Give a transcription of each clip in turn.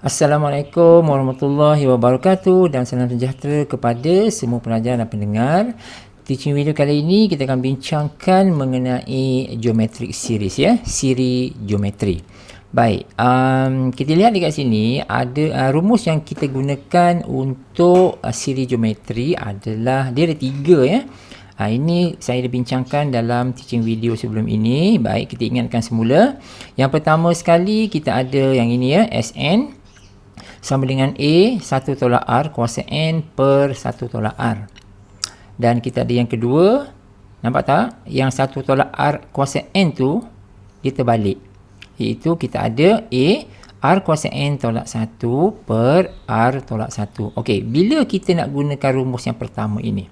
Assalamualaikum warahmatullahi wabarakatuh dan salam sejahtera kepada semua pelajar dan pendengar. Teaching video kali ini kita akan bincangkan mengenai geometric series ya, siri geometri. Baik, kita lihat dekat sini ada rumus yang kita gunakan untuk siri geometri adalah dia ada 3 ya. Ini saya dah bincangkan dalam teaching video sebelum ini. Baik, kita ingatkan semula. Yang pertama sekali kita ada yang ini ya, Sn sama dengan A 1 tolak R kuasa N per 1 tolak R. Dan kita ada yang kedua, nampak tak? Yang 1 tolak R kuasa N tu dia terbalik, iaitu kita ada A R kuasa N tolak 1 per R tolak 1. Okey, bila kita nak gunakan rumus yang pertama ini,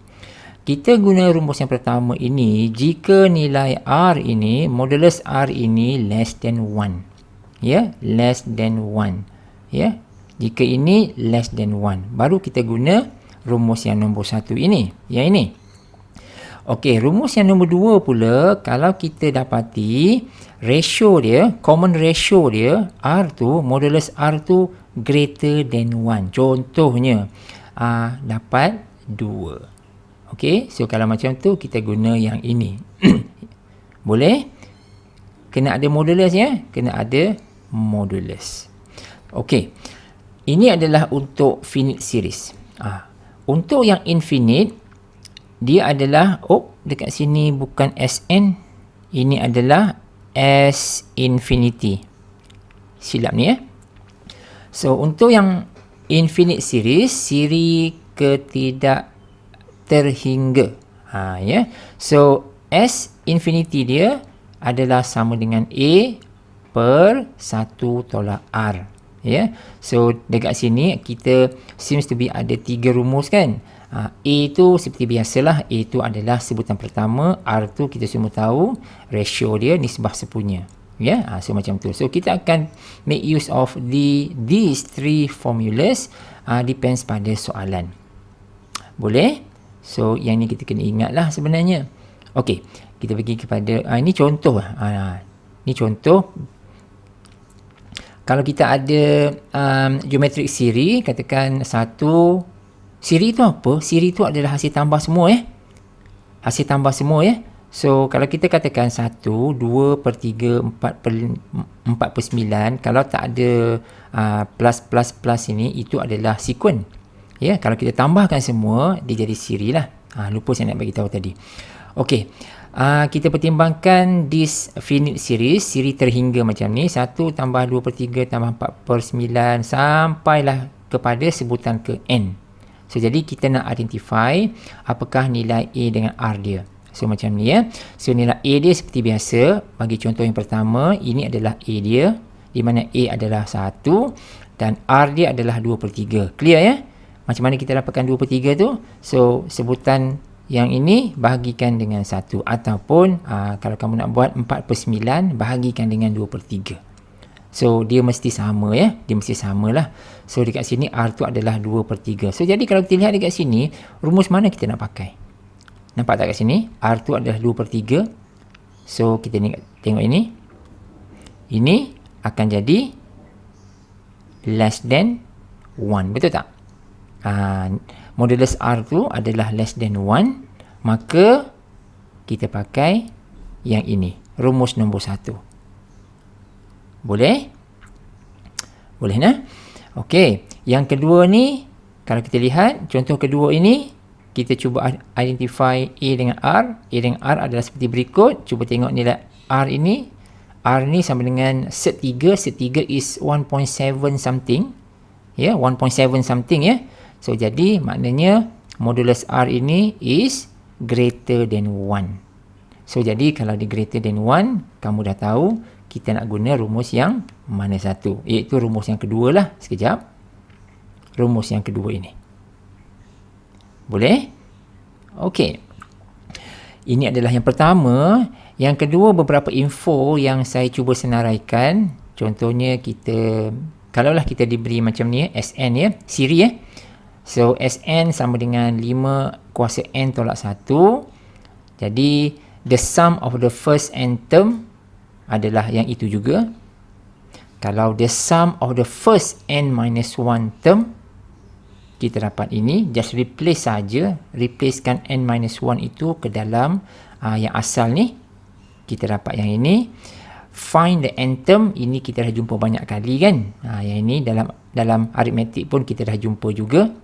kita guna rumus yang pertama ini jika nilai R ini, modulus R ini less than 1. Ya, less than 1. Ya, jika ini less than 1, baru kita guna rumus yang nombor 1 ini. Yang ini. Okey, rumus yang nombor 2 pula, kalau kita dapati ratio dia, common ratio dia, R tu, modulus R tu greater than 1. Contohnya, dapat 2. Okey, so kalau macam tu, kita guna yang ini. Boleh? Kena ada modulus ya? Kena ada modulus. Okey. Ini adalah untuk finite series. Untuk yang infinite, dia adalah, dekat sini bukan Sn, ini adalah S infinity. Silap ni ya. So, untuk yang infinite series, siri ketidak terhingga. Ya. So, S infinity dia adalah sama dengan A per 1 tolak R. Ya, so dekat sini kita seems to be ada 3 rumus kan. A tu seperti biasalah, A tu adalah sebutan pertama, R tu kita semua tahu ratio dia nisbah sepunya. Ya, so macam tu. So kita akan make use of these 3 formulas, depends pada soalan. Boleh? So yang ni kita kena ingatlah sebenarnya. Okey, kita pergi kepada ini contoh. Ni contoh. Kalau kita ada geometric siri, katakan 1, siri tu apa? Siri tu adalah hasil tambah semua ya. Hasil tambah semua ya. So, kalau kita katakan 1, 2 per 3, 4 per 9, kalau tak ada plus ini, itu adalah sekuen. Ya, kalau kita tambahkan semua, dia jadi siri lah. Lupa saya nak bagi tahu tadi. Okey. Kita pertimbangkan this finite series, siri terhingga macam ni, 1 tambah 2 per 3 tambah 4 per 9 sampailah kepada sebutan ke N. So, jadi kita nak identify apakah nilai A dengan R dia. So, macam ni ya. So, nilai A dia seperti biasa, bagi contoh yang pertama, ini adalah A dia, di mana A adalah 1 dan R dia adalah 2 per 3. Clear ya? Macam mana kita dapatkan 2 per 3 tu? So, sebutan yang ini bahagikan dengan 1, ataupun kalau kamu nak buat 4 per 9 bahagikan dengan 2 per 3. So dia mesti sama ya, dia mesti samalah. So dekat sini R tu adalah 2 per 3. So jadi kalau kita lihat dekat sini, rumus mana kita nak pakai? Nampak tak kat sini? R tu adalah 2 per 3. So kita tengok ini. Ini akan jadi less than 1, betul tak? Modulus R tu adalah less than 1, maka kita pakai yang ini, rumus nombor 1. Boleh? Boleh nah? Okey, yang kedua ni, kalau kita lihat contoh kedua ini, kita cuba identify A dengan R. A dengan R adalah seperti berikut. Cuba tengok nilai R ini. R ni sama dengan set 3. Set 3 is 1.7 something. Ya, 1.7 something ya. So, jadi maknanya modulus R ini is greater than 1. So, jadi kalau dia greater than 1, kamu dah tahu kita nak guna rumus yang mana satu. Iaitu rumus yang kedua lah. Sekejap. Rumus yang kedua ini. Boleh? Okey. Ini adalah yang pertama. Yang kedua, beberapa info yang saya cuba senaraikan. Contohnya kita, kalaulah kita diberi macam ni, Sn ya, siri ya. So, Sn sama dengan 5 kuasa N tolak 1. Jadi, the sum of the first n term adalah yang itu juga. Kalau the sum of the first n minus 1 term, kita dapat ini, just replace saja, replacekan n minus 1 itu ke dalam yang asal ni, kita dapat yang ini. Find the n term, ini kita dah jumpa banyak kali kan. Yang ini dalam aritmetik pun kita dah jumpa juga.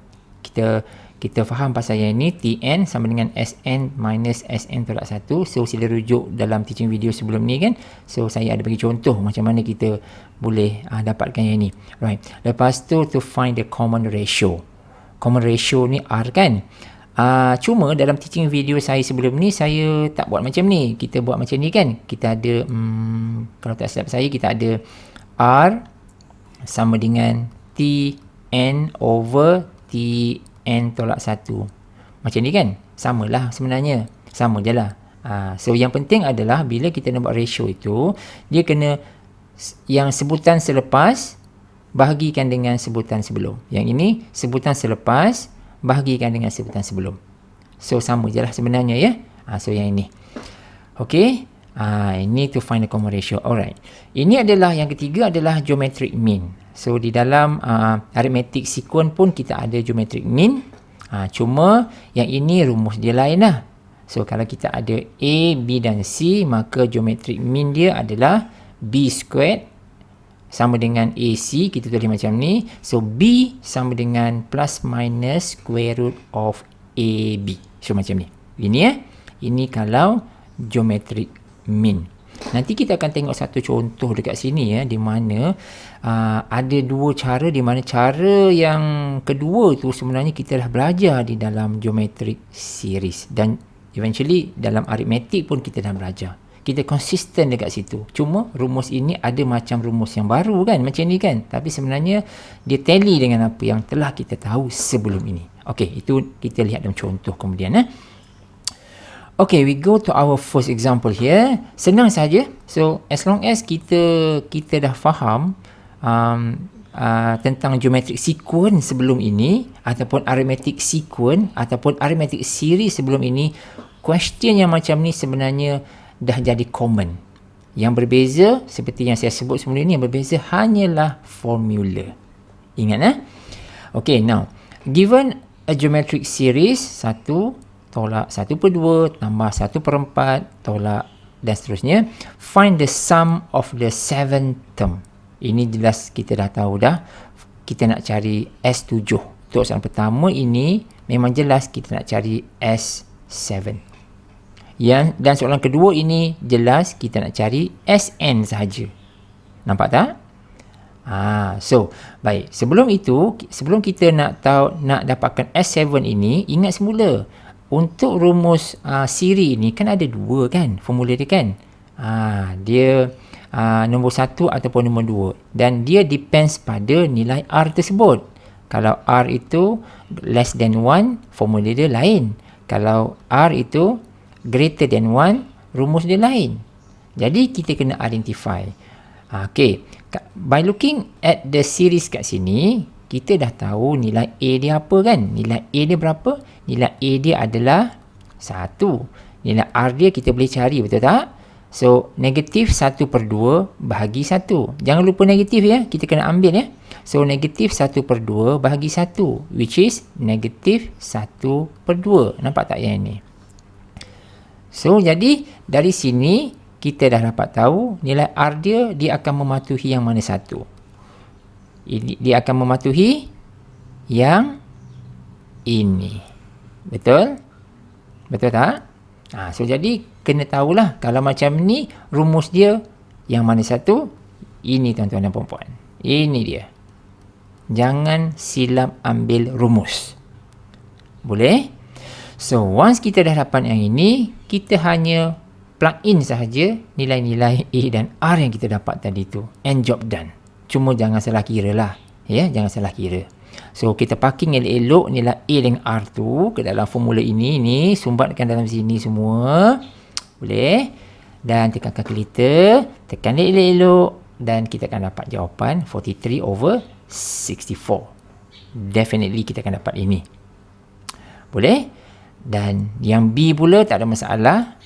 Kita faham pasal yang ini, Tn sama dengan Sn minus Sn tolak 1. So sila rujuk dalam teaching video sebelum ni kan. So saya ada bagi contoh macam mana kita boleh dapatkan yang ini. Right. Lepas tu to find the common ratio. Common ratio ni R kan. Cuma dalam teaching video saya sebelum ni, saya tak buat macam ni. Kita buat macam ni kan. Kita ada, kalau tak silap saya, kita ada R sama dengan Tn over Tn tolak 1. Macam ni kan. Samalah sebenarnya. Sama je lah. So yang penting adalah bila kita nak buat ratio itu, dia kena yang sebutan selepas bahagikan dengan sebutan sebelum. Yang ini sebutan selepas bahagikan dengan sebutan sebelum. So sama je lah sebenarnya ya. So yang ini. Okay. Ini to find the common ratio. Alright. Ini adalah yang ketiga adalah geometric mean. So di dalam arithmetic sequence pun kita ada geometric mean. Cuma yang ini rumus dia lain lah. So kalau kita ada A, B dan C, maka geometric mean dia adalah B squared sama dengan AC, kita tulis macam ni. So B sama dengan plus minus square root of AB. So macam ni. Ini ini kalau geometric mean. Nanti kita akan tengok satu contoh dekat sini di mana ada dua cara, di mana cara yang kedua tu sebenarnya kita dah belajar di dalam geometric series, dan eventually dalam arithmetic pun kita dah belajar. Kita konsisten dekat situ. Cuma rumus ini ada macam rumus yang baru kan, macam ni kan. Tapi sebenarnya dia tally dengan apa yang telah kita tahu sebelum ini. Okey, itu kita lihat dalam contoh kemudian. Okay, we go to our first example here. Senang saja. So as long as kita dah faham tentang geometric sequence sebelum ini, ataupun arithmetic sequence, ataupun arithmetic series sebelum ini, question yang macam ni sebenarnya dah jadi common. Yang berbeza, seperti yang saya sebut sebelum ini, yang berbeza hanyalah formula. Ingat Okay, now, given a geometric series, 1 tolak 1/2 tambah 1/4 tolak dan seterusnya, find the sum of the 7 term. Ini jelas kita dah tahu dah. Kita nak cari S7. Untuk soalan pertama ini memang jelas kita nak cari S7. Dan soalan kedua ini jelas kita nak cari Sn sahaja. Nampak tak? So, baik. Sebelum itu, sebelum kita nak dapatkan S7 ini, ingat semula. Untuk rumus siri ini kan ada dua kan, formula dia kan. Dia nombor 1 ataupun nombor 2. Dan dia depends pada nilai R tersebut. Kalau R itu less than 1, formula dia lain. Kalau R itu greater than 1, rumus dia lain. Jadi kita kena identify. Okay. By looking at the series kat sini, kita dah tahu nilai A dia apa kan? Nilai A dia berapa? Nilai A dia adalah 1. Nilai R dia kita boleh cari, betul tak? So, negatif 1/2 bahagi 1. Jangan lupa negatif ya. Kita kena ambil ya. So, negatif 1/2 bahagi 1. Which is negatif 1/2. Nampak tak yang ini? So, jadi dari sini kita dah dapat tahu nilai R dia akan mematuhi yang mana satu. Dia akan mematuhi yang ini. Betul? Betul tak? So, jadi kena tahulah kalau macam ni rumus dia yang mana satu. Ini tuan-tuan dan puan-puan. Ini dia. Jangan silap ambil rumus. Boleh? So, once kita dah dapat yang ini, kita hanya plug in sahaja nilai-nilai A dan R yang kita dapat tadi tu. And job done. Cuma jangan salah kira lah. Ya, jangan salah kira. So, kita parking elok-elok nilai A dengan R tu ke dalam formula ini. Ni, sumbatkan dalam sini semua. Boleh. Dan tekan kalkulator. Tekan elok-elok. Dan kita akan dapat jawapan 43/64. Definitely kita akan dapat ini. Boleh. Dan yang B pula tak ada masalah.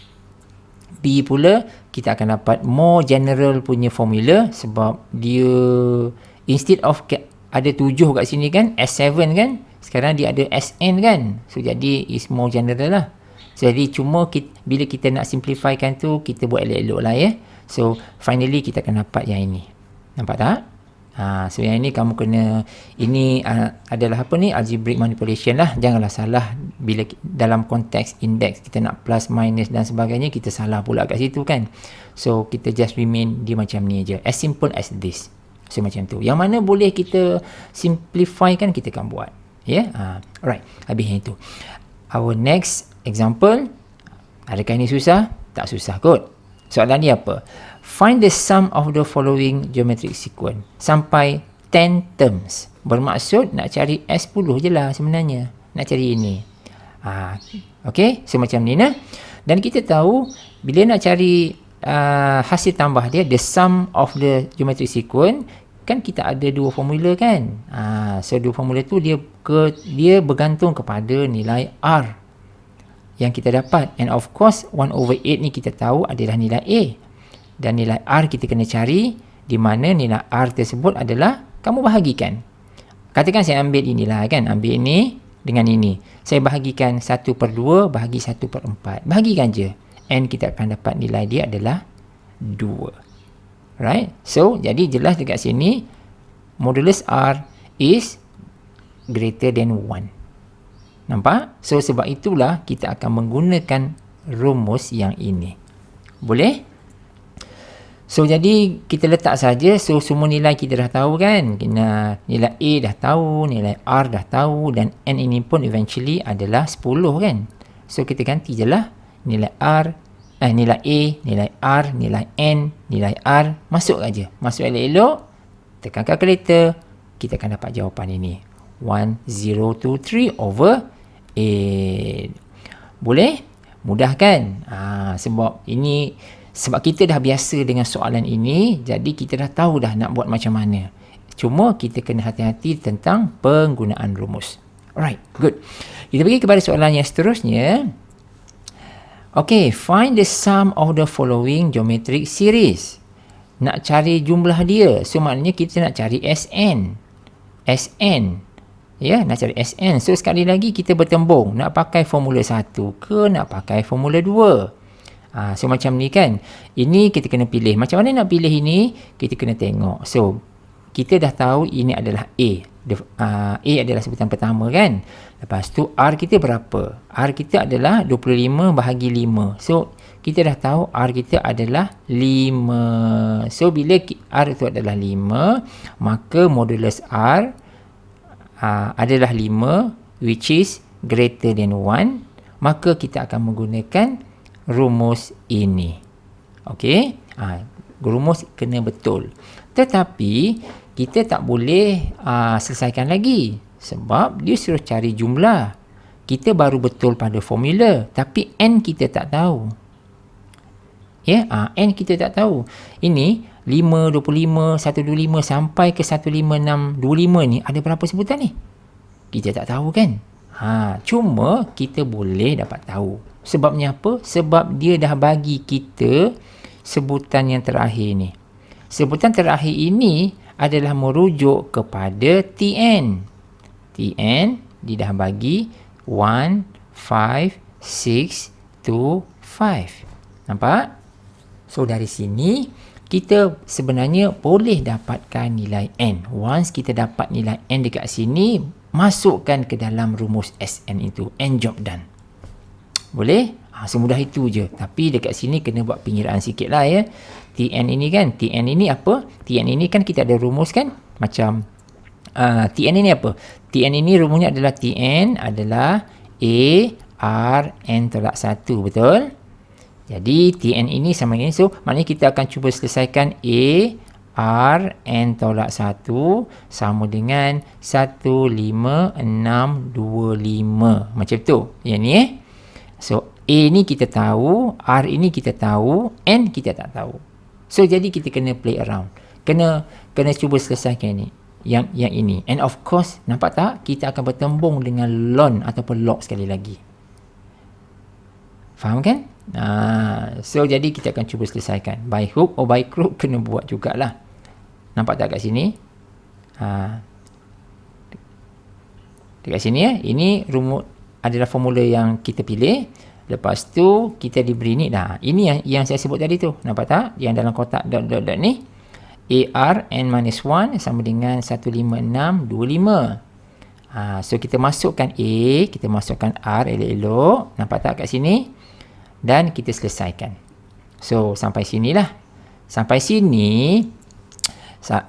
B B pula kita akan dapat more general punya formula sebab dia instead of ada 7 kat sini kan, S7 kan, sekarang dia ada Sn kan. So jadi is more general lah. So, jadi cuma bila kita nak simplifykan tu, kita buat elok-elok lah ya. So finally kita akan dapat yang ini. Nampak tak? So yang ini kamu kena, ini adalah apa ni, algebraic manipulation lah. Janganlah salah bila dalam konteks index kita nak plus minus dan sebagainya, kita salah pula kat situ kan. So kita just remain dia macam ni aja, as simple as this. So macam tu, yang mana boleh kita simplify kan, kita akan buat ya. Alright, habis yang itu. Our next example, adakah ini susah? Tak susah kot. Soalan ni apa? Find the sum of the following geometric sequence sampai 10 terms. Bermaksud nak cari S10 je lah sebenarnya. Nak cari ini. Okay, so macam ni nah. Dan kita tahu bila nak cari hasil tambah dia, the sum of the geometric sequence, kan kita ada dua formula kan. So dua formula tu dia bergantung kepada nilai R yang kita dapat. And of course 1/8 ni kita tahu adalah nilai A. Dan nilai R kita kena cari, di mana nilai R tersebut adalah kamu bahagikan. Katakan saya ambil inilah kan, ambil ini dengan ini. Saya bahagikan 1/2 bahagi 1/4. Bahagikan je. And kita akan dapat nilai dia adalah 2. Right? So, jadi jelas dekat sini, modulus R is greater than 1. Nampak? So, sebab itulah kita akan menggunakan rumus yang ini. Boleh? So, jadi kita letak saja. So, semua nilai kita dah tahu kan? Nilai A dah tahu, nilai R dah tahu, dan N ini pun eventually adalah 10 kan? So, kita ganti je lah. Nilai nilai A, nilai R, nilai N, nilai R. Masuk aja. Masuk elok-elok. Tekan calculator. Kita akan dapat jawapan ini. 1023 over 8. Boleh? Mudah kan? Sebab kita dah biasa dengan soalan ini, jadi kita dah tahu dah nak buat macam mana. Cuma kita kena hati-hati tentang penggunaan rumus. Alright, good. Kita pergi kepada soalan yang seterusnya. Okay, find the sum of the following geometric series. Nak cari jumlah dia. So, maknanya kita nak cari Sn. Sn. Ya, nak cari Sn. So, sekali lagi kita bertembung. Nak pakai formula 1 ke nak pakai formula 2? So macam ni kan. Ini kita kena pilih. Macam mana nak pilih ini? Kita kena tengok. So kita dah tahu ini adalah A. A adalah sebutan pertama kan. Lepas tu R kita berapa? R kita adalah 25 bahagi 5. So kita dah tahu R kita adalah 5. So bila R itu adalah 5, maka modulus R adalah 5, which is greater than 1. Maka kita akan menggunakan rumus ini. Okey, rumus kena betul. Tetapi kita tak boleh selesaikan lagi sebab dia suruh cari jumlah. Kita baru betul pada formula, tapi N kita tak tahu. Ya, N kita tak tahu. Ini 5, 25, 125 sampai ke 15625 ni ada berapa sebutan ni? Kita tak tahu kan? Cuma kita boleh dapat tahu. Sebabnya apa? Sebab dia dah bagi kita sebutan yang terakhir ni. Sebutan terakhir ini adalah merujuk kepada Tn. Tn dia dah bagi 1, 5, 6, 2, 5. Nampak? So dari sini kita sebenarnya boleh dapatkan nilai N. Once kita dapat nilai N dekat sini, masukkan ke dalam rumus Sn itu. N job done. Boleh? Semudah itu je. Tapi dekat sini kena buat pengiraan sikit lah ya. Tn ini kan, Tn ini apa? Tn ini kan kita ada rumus kan? Macam Tn ini apa? Tn ini rumusnya adalah Tn adalah A, R, N tolak 1. Betul? Jadi Tn ini sama ini. So maknanya kita akan cuba selesaikan A, R, N tolak 1 sama dengan 15625. Macam tu. Yang ni So, A ni kita tahu, R ini kita tahu, N kita tak tahu. So, jadi kita kena play around. Kena cuba selesaikan ni. Yang ini. And of course, nampak tak? Kita akan bertembung dengan ln ataupun log sekali lagi. Faham kan? So jadi kita akan cuba selesaikan. By hook or by crook kena buat jugalah. Nampak tak kat sini? Dekat sini ya. Ini rumus adalah formula yang kita pilih. Lepas tu kita diberi ni. Nah, ini yang saya sebut tadi tu. Nampak tak? Yang dalam kotak dot ni. AR n-1 sama dengan 15625. So kita masukkan A, kita masukkan R elok-elok. Nampak tak kat sini? Dan kita selesaikan. So sampai sinilah. Sampai sini,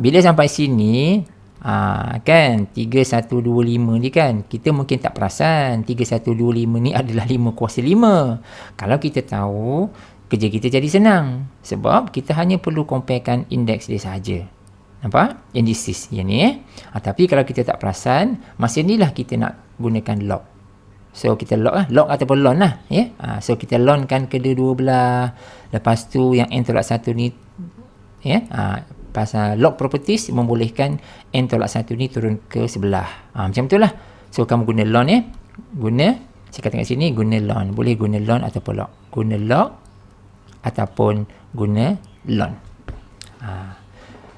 bila sampai sini, kan 3125 ni kan, kita mungkin tak perasan 3125 ni adalah 5 kuasa 5. Kalau kita tahu, kerja kita jadi senang. Sebab kita hanya perlu comparekan indeks dia sahaja. Nampak? Indices yang ni tapi kalau kita tak perasan, masa inilah kita nak gunakan log. So kita log ataupun lon lah so kita lonkan kedua-dua belah. Lepas tu yang n tolak 1 ni pasal log properties membolehkan n tolak 1 ni turun ke sebelah. Macam tu lah. So kamu guna lon guna, saya kata kat sini guna lon. Boleh guna lon ataupun log. Guna log ataupun guna lon.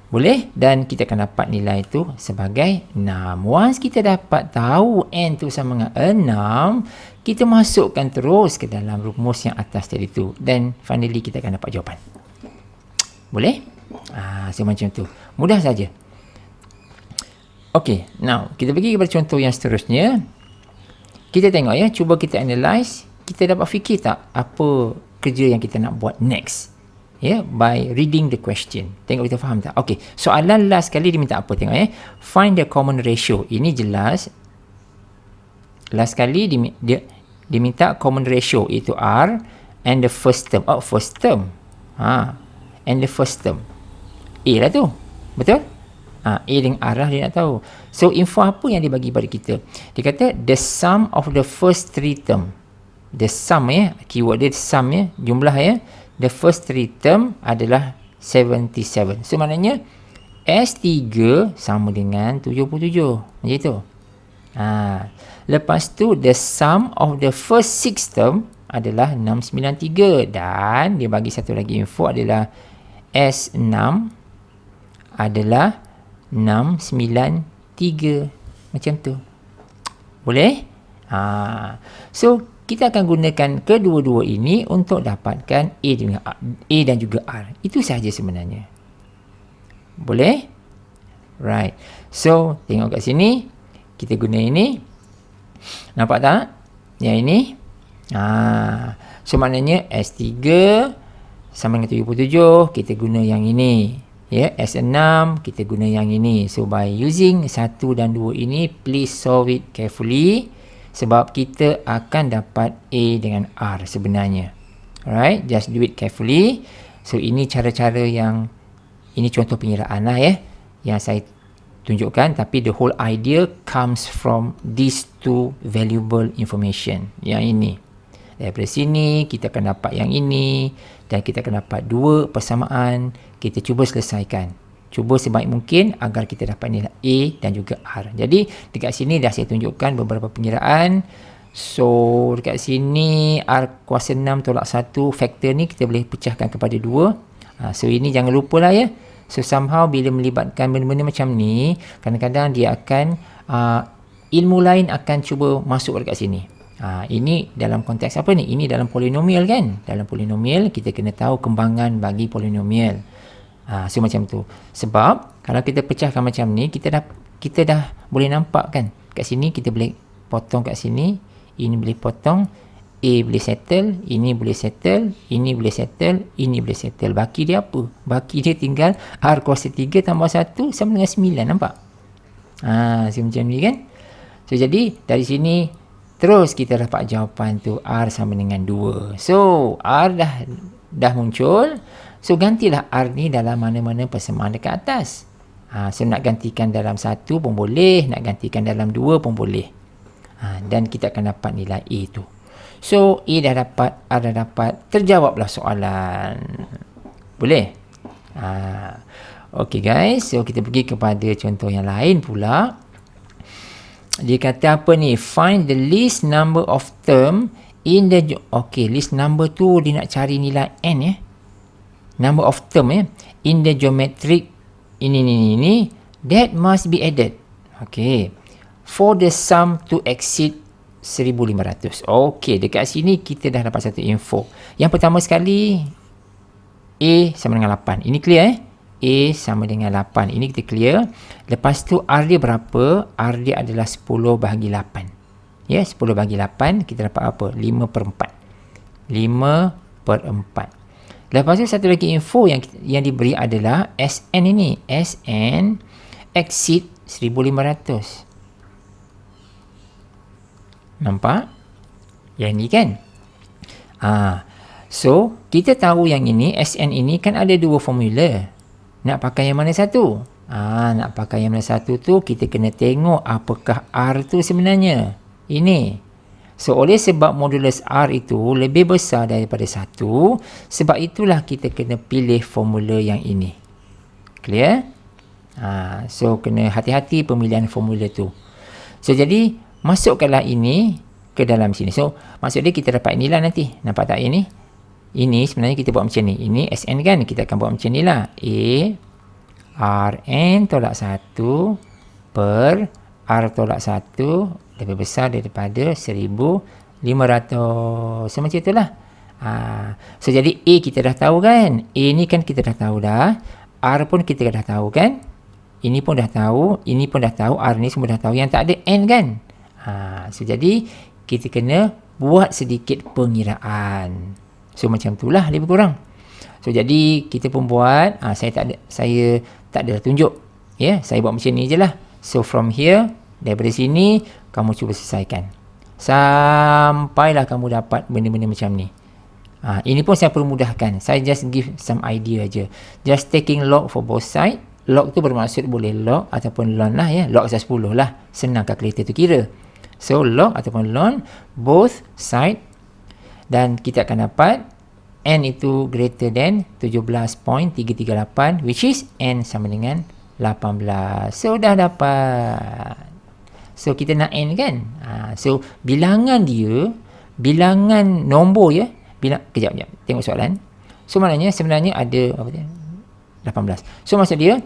Boleh, dan kita akan dapat nilai itu sebagai 6. Once kita dapat tahu n tu sama dengan 6, kita masukkan terus ke dalam rumus yang atas tadi tu. Dan finally kita akan dapat jawapan. Boleh? So macam tu. Mudah saja. Okay, now kita pergi kepada contoh yang seterusnya. Kita tengok cuba kita analyse. Kita dapat fikir tak apa kerja yang kita nak buat next? By reading the question. Tengok kita faham tak? Okay, soalan last kali dia minta apa? Tengok find the common ratio. Ini jelas. Last kali dia minta common ratio, iaitu R and the first term. First term. And the first term. A lah tu. Betul? A dengan R lah dia nak tahu. So info apa yang dia bagi pada kita? Dia kata the sum of the first three term. The sum keyword dia sum jumlah the first three term adalah 77. So maknanya S3 sama dengan 77. Macam itu. Lepas tu the sum of the first six term adalah 693. Dan dia bagi satu lagi info adalah S6 adalah 693. Macam tu. Boleh? So kita akan gunakan kedua-dua ini untuk dapatkan A dan juga R. Itu sahaja sebenarnya. Boleh? Right. So, tengok kat sini. Kita guna ini. Nampak tak? Yang ini. So, maknanya S3 sama dengan 77. Kita guna yang ini. S6 kita guna yang ini. So, by using 1 dan 2 ini, please solve it carefully. Sebab kita akan dapat A dengan R sebenarnya. Alright, just do it carefully. So ini cara-cara yang, ini contoh pengiraan lah yang saya tunjukkan. Tapi the whole idea comes from these two valuable information. Yang ini. Daripada sini kita akan dapat yang ini. Dan kita akan dapat dua persamaan. Kita cuba selesaikan. Cuba sebaik mungkin agar kita dapat nilai A dan juga R. Jadi dekat sini dah saya tunjukkan beberapa pengiraan. So dekat sini R kuasa 6 tolak 1 faktor ni kita boleh pecahkan kepada 2. So ini jangan lupa lah So somehow bila melibatkan benda-benda macam ni, kadang-kadang dia akan ilmu lain akan cuba masuk dekat sini. Ini dalam konteks apa ni? Ini dalam polinomial kan? Dalam polinomial kita kena tahu kembangan bagi polinomial. So macam tu. Sebab kalau kita pecahkan macam ni, kita dah boleh nampak kan. Kat sini kita boleh potong kat sini, ini boleh potong, A boleh settle, ini boleh settle, ini boleh settle, ini boleh settle. Baki dia apa? Baki dia tinggal R kuasa 3 tambah 1 sama dengan 9. Nampak? So macam ni kan. So jadi dari sini terus kita dapat jawapan tu R sama dengan 2. So R dah muncul. So gantilah R ni dalam mana-mana persamaan dekat atas. So nak gantikan dalam 1 pun boleh, nak gantikan dalam 2 pun boleh. Dan kita akan dapat nilai A tu. So A dah dapat, R dah dapat, terjawablah soalan. Boleh? Okay guys, so kita pergi kepada contoh yang lain pula. Dia kata apa ni? Find the least number of term Okay, list number tu dia nak cari nilai n ya. Number of term ya. In the geometric ini that must be added. Okay. For the sum to exceed 1500. Okay, dekat sini kita dah dapat satu info. Yang pertama sekali, A sama dengan 8. Ini clear A sama dengan 8. Ini kita clear. Lepas tu R dia berapa? R dia adalah 10 bahagi 8. Ya, 10 bahagi 8, kita dapat apa? 5/4. 5/4. Lepas tu satu lagi info yang diberi adalah SN ini. SN exceed 1500. Nampak? Yang ni kan? So, kita tahu yang ini, SN ini kan ada dua formula. Nak pakai yang mana satu? Nak pakai yang mana satu tu, kita kena tengok apakah R tu sebenarnya. Ini. So, oleh sebab modulus R itu lebih besar daripada 1, sebab itulah kita kena pilih formula yang ini. Clear? So, kena hati-hati pemilihan formula tu. So, jadi, masukkanlah ini ke dalam sini. So, maksud dia kita dapat inilah nanti. Nampak tak ini? Ini sebenarnya kita buat macam ni. Ini SN kan? Kita akan buat macam ni lah. Rn tolak 1 per R tolak 1 lebih besar daripada 1500. So, macam itulah. So, jadi A kita dah tahu kan? A ni kan kita dah tahu dah. R pun kita dah tahu kan? Ini pun dah tahu. Ini pun dah tahu. R ni semua dah tahu. Yang tak ada N kan? So, jadi kita kena buat sedikit pengiraan. So, macam itulah lebih kurang. So, jadi kita pun buat. Saya tak ada tunjuk. Ya, saya buat macam ni je lah. So, from here, daripada sini, kamu cuba selesaikan. Sampailah kamu dapat benda-benda macam ni. Ini pun saya permudahkan. Saya just give some idea je. Just taking log for both side. Log tu bermaksud boleh log ataupun ln lah ya. Log asal 10 lah. Senang kalkulator tu kira. So, log ataupun ln both side. Dan kita akan dapat n itu greater than 17.338, which is n sama dengan 18. So, dah dapat. So, kita nak n kan? So, bilangan dia, bilangan nombor ya. Kejap. Tengok soalan. So, maknanya sebenarnya ada 18. So, maksud dia,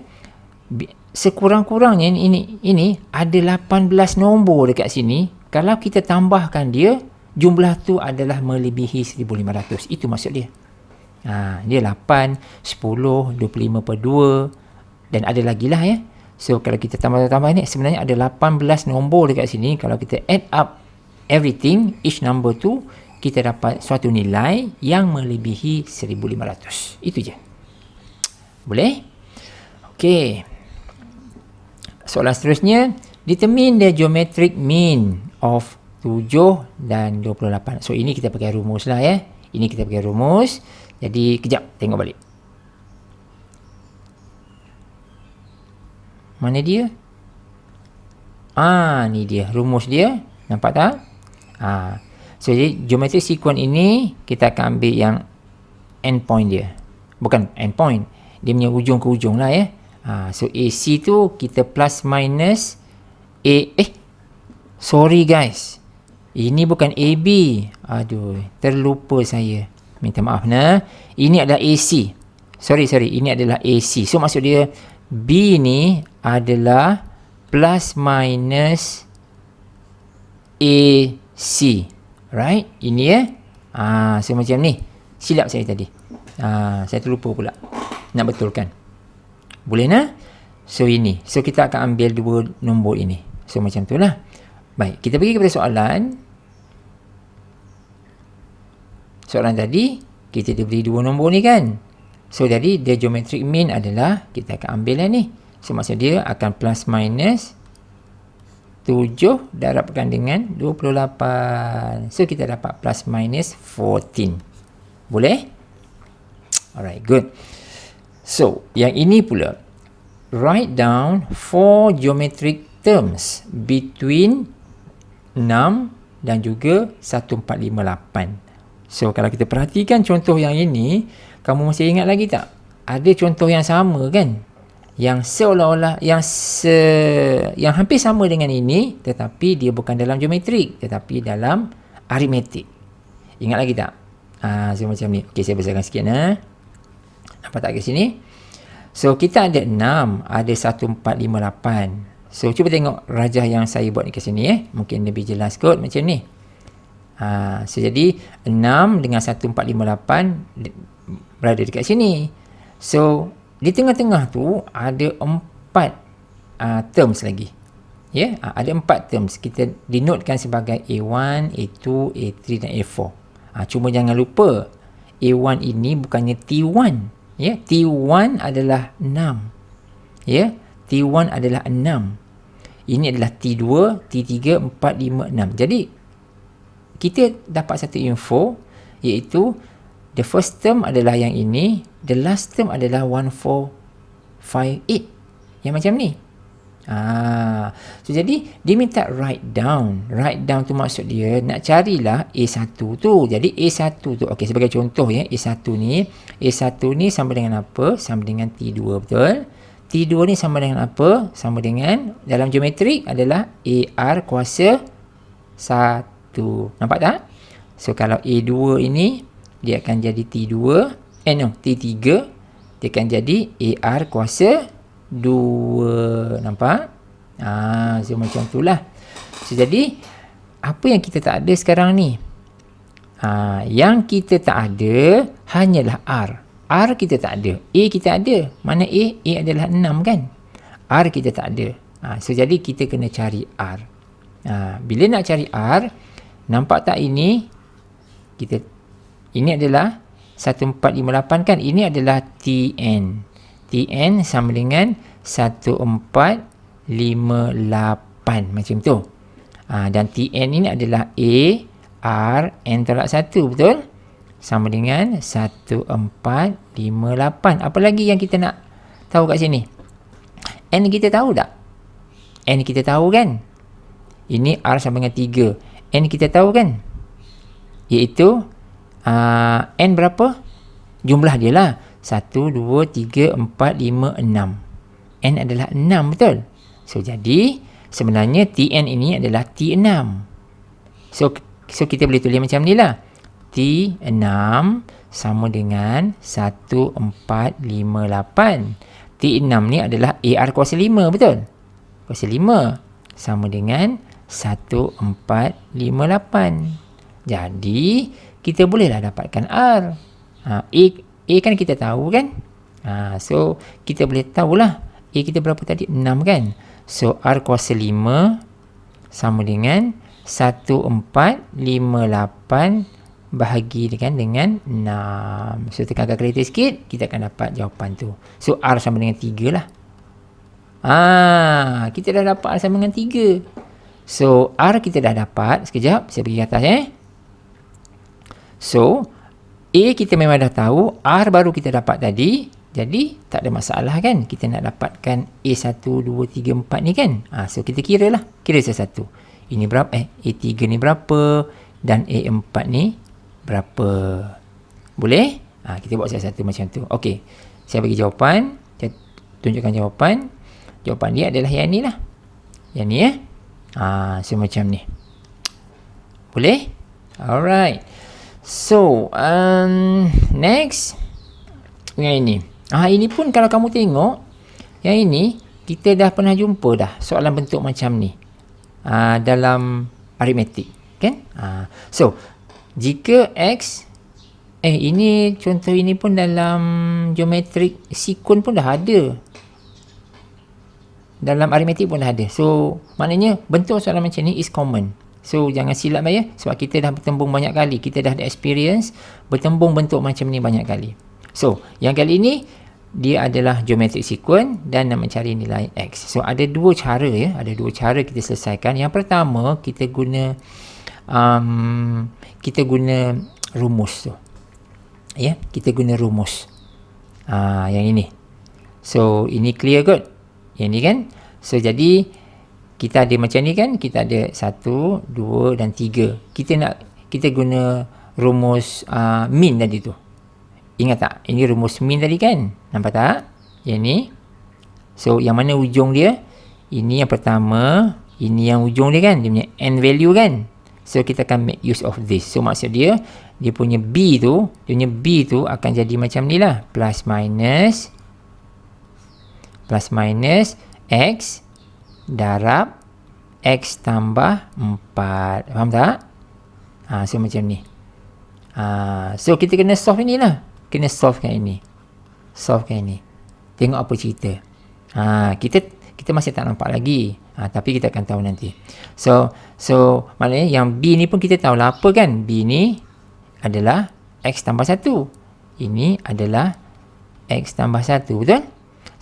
sekurang-kurangnya ini ada 18 nombor dekat sini. Kalau kita tambahkan dia, jumlah tu adalah melebihi 1500. Itu maksud dia. Dia 8, 10, 25/2 dan ada lagi lah ya. So, kalau kita tambah-tambah ni, sebenarnya ada 18 nombor dekat sini. Kalau kita add up everything, each number tu, kita dapat suatu nilai yang melebihi 1500. Itu je. Boleh? Okey. Soalan seterusnya, determine the geometric mean of 7 dan 28. So, ini kita pakai rumus lah ya. Ini kita pakai rumus. Jadi, kejap. Tengok balik. Mana dia? Ni dia. Rumus dia. Nampak tak? So, jadi geometric sequence ini, kita akan ambil yang end point dia. Bukan end point. Dia punya ujung ke ujung lah ya. So, AC tu kita plus minus sorry guys. Ini bukan AB. Aduh, terlupa saya. Minta maaf nah. Ini adalah AC. Sorry. Ini adalah AC. So, maksud dia B ni adalah plus minus AC. Right? Ini ya. So, macam ni. Silap saya tadi. Saya terlupa pula. Nak betulkan. Boleh nah? So, ini. So, kita akan ambil dua nombor ini. So, macam tu lah. Baik. Kita pergi kepada soalan. Soalan tadi, kita diberi dua nombor ni kan? So, jadi the geometric mean adalah, kita akan ambil lah ni. So, maksud dia akan plus minus 7 darabkan dengan 28. So, kita dapat plus minus 14. Boleh? Alright, good. So, yang ini pula. Write down 4 geometric terms between 6 dan juga 1458. So, kalau kita perhatikan contoh yang ini, kamu masih ingat lagi tak? Ada contoh yang sama kan? Yang seolah-olah, yang hampir sama dengan ini, tetapi dia bukan dalam geometrik, tetapi dalam aritmetik. Ingat lagi tak? So macam ni. Okey, saya besarkan sikit. Nampak tak kat sini? So kita ada 6, ada 1, 4, 5, 8. So cuba tengok rajah yang saya buat kat sini. Mungkin lebih jelas kot macam ni. So jadi 6 dengan 1, 4, 5, 8 berada dekat sini. So di tengah-tengah tu ada 4 terms lagi. Ya, ada 4 terms. Kita denotekan sebagai A1, A2, A3 dan A4. Cuma jangan lupa A1 ini bukannya T1. Ya, T1 adalah 6. Ya, T1 adalah 6. Ini adalah T2, T3, 4, 5, 6. Jadi kita dapat satu info, iaitu the first term adalah yang ini, the last term adalah 1, 4, 5, 8. Yang macam ni. So jadi dia minta write down. Write down tu maksud dia nak carilah A1 tu. Jadi A1 tu, okey, sebagai contoh ya, A1 ni sama dengan apa? Sama dengan T2, betul? T2 ni sama dengan apa? Sama dengan, dalam geometrik adalah AR kuasa 1. Nampak tak? So kalau A2 ini dia akan jadi T2, T3, dia akan jadi AR kuasa 2. Nampak? So macam itulah. So jadi apa yang kita tak ada sekarang ni? Yang kita tak ada hanyalah R. R kita tak ada. A kita ada. Mana A? A adalah 6 kan? R kita tak ada. So jadi kita kena cari R. Bila nak cari R, nampak tak ini? Ini adalah 1458 kan? Ini adalah Tn. Tn sama dengan 1458 macam tu. Dan Tn ini adalah A, R, N tolak 1, betul? Sama dengan 1458. Apa lagi yang kita nak tahu kat sini? N kita tahu tak? N kita tahu kan? Ini R sama dengan 3. N kita tahu kan? Iaitu N berapa? Jumlah dia lah. 1, 2, 3, 4, 5, 6. N adalah 6, betul? So jadi sebenarnya Tn ini adalah T6. So kita boleh tulis macam ni lah. T6 sama dengan 1458. T6 ni adalah AR kuasa 5, betul? Kuasa 5 sama dengan 1458. Jadi kita bolehlah dapatkan R. A kan kita tahu kan? So kita boleh tahulah A kita berapa tadi? 6 kan? So R kuasa 5 sama dengan 1458 bahagi dengan 6. So tekan kalkulator sikit, kita akan dapat jawapan tu. So R sama dengan 3 lah. Kita dah dapat R sama dengan 3. So R kita dah dapat. Sekejap, saya pergi ke atas So A kita memang dah tahu, R baru kita dapat tadi. Jadi tak ada masalah kan? Kita nak dapatkan A1, 2, 3, 4 ni kan? So kita kira lah. Kira satu-satu. Ini berapa? A3 ni berapa? Dan A4 ni berapa? Boleh? Kita buat satu-satu macam tu. Okey. Saya bagi jawapan. Saya tunjukkan jawapan. Jawapan dia adalah yang ni lah. Yang ni so macam ni. Boleh? Alright. So, next. Yang ini. Ini pun kalau kamu tengok, yang ini, kita dah pernah jumpa dah soalan bentuk macam ni. Dalam aritmetik. Kan? So, jika X, ini contoh ini pun dalam geometrik sekuen pun dah ada. Dalam aritmetik pun dah ada. So, maknanya bentuk soalan macam ni is common. So, jangan silap ya. Sebab kita dah bertembung banyak kali. Kita dah ada experience bertembung bentuk macam ni banyak kali. So, yang kali ini, dia adalah geometrik sekuen dan nak mencari nilai X. So, ada dua cara ya. Ada dua cara kita selesaikan. Yang pertama, kita guna rumus tu. Ya, kita guna rumus. Yang ini. So, ini clear kot. Yang ni kan. So, jadi kita ada macam ni kan. Kita ada 1, 2 dan 3. Kita guna rumus min tadi tu. Ingat tak? Ini rumus min tadi kan. Nampak tak? Yang ni. So, yang mana ujung dia? Ini yang pertama. Ini yang ujung dia kan. Dia punya n value kan. So kita akan make use of this. So maksud dia punya B tu akan jadi macam ni lah, plus minus X darab X tambah 4. Faham tak? So macam ni. So kita kena solve ni lah. Kena solvekan ini. Tengok apa cerita. Kita masih tak nampak lagi. Tapi kita akan tahu nanti. So maknanya yang B ni pun kita tahu lah apa kan. B ni adalah X tambah 1. Ini adalah X tambah 1. Betul?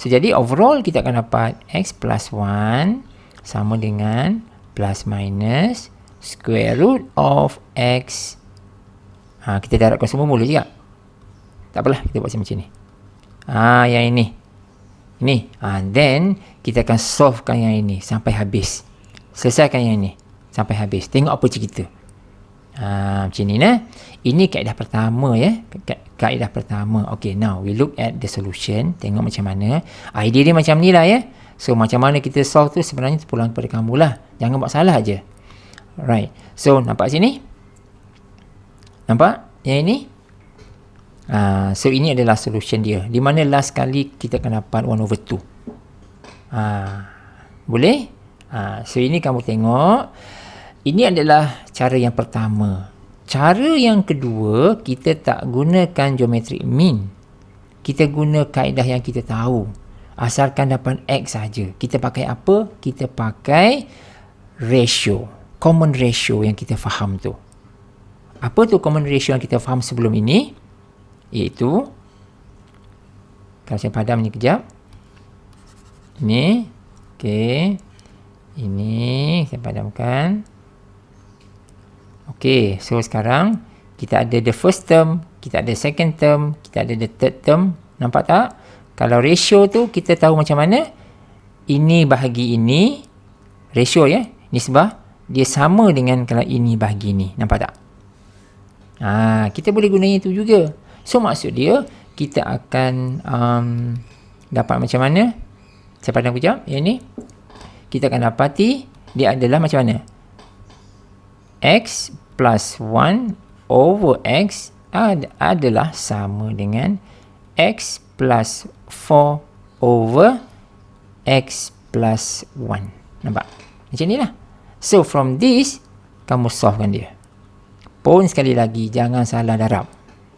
So jadi overall kita akan dapat X plus 1 sama dengan plus minus square root of X. Kita darabkan semua mula juga. Tak apalah, kita buat macam ni. Yang ini. Then kita akan solvekan yang ini sampai habis. Selesaikan yang ini sampai habis. Tengok apa cerita. Macam ni nah. Ini kaedah pertama ya. Kaedah pertama. Okay, now we look at the solution. Tengok macam mana. Idea dia macam ni lah ya. So macam mana kita solve tu sebenarnya terpulang kepada kamu lah. Jangan buat salah je. Alright. So nampak sini? Nampak? Yang ini? So ini adalah solution dia. Di mana last kali kita akan dapat 1/2. Boleh? So ini kamu tengok. Ini adalah cara yang pertama. Cara yang kedua, kita tak gunakan geometric mean. Kita guna kaedah yang kita tahu. Asalkan dapat X saja. Kita pakai apa? Kita pakai ratio. Common ratio yang kita faham tu. Apa tu common ratio yang kita faham sebelum ini? Iaitu, kalau saya padam ni kejap. Ini. Okey. Ini saya padamkan. Okey, so sekarang kita ada the first term, kita ada second term, kita ada the third term. Nampak tak? Kalau ratio tu kita tahu macam mana? Ini bahagi ini, ratio ya, nisbah, dia sama dengan kalau ini bahagi ini. Nampak tak? Kita boleh guna itu juga. So maksud dia, kita akan dapat macam mana? Saya padam kejap, yang ni. Kita akan dapati, dia adalah macam mana? X plus 1 over X adalah sama dengan X plus 4 over X plus 1. Nampak? Macam ni lah. So from this, kamu solvekan dia. Pun sekali lagi, jangan salah darab.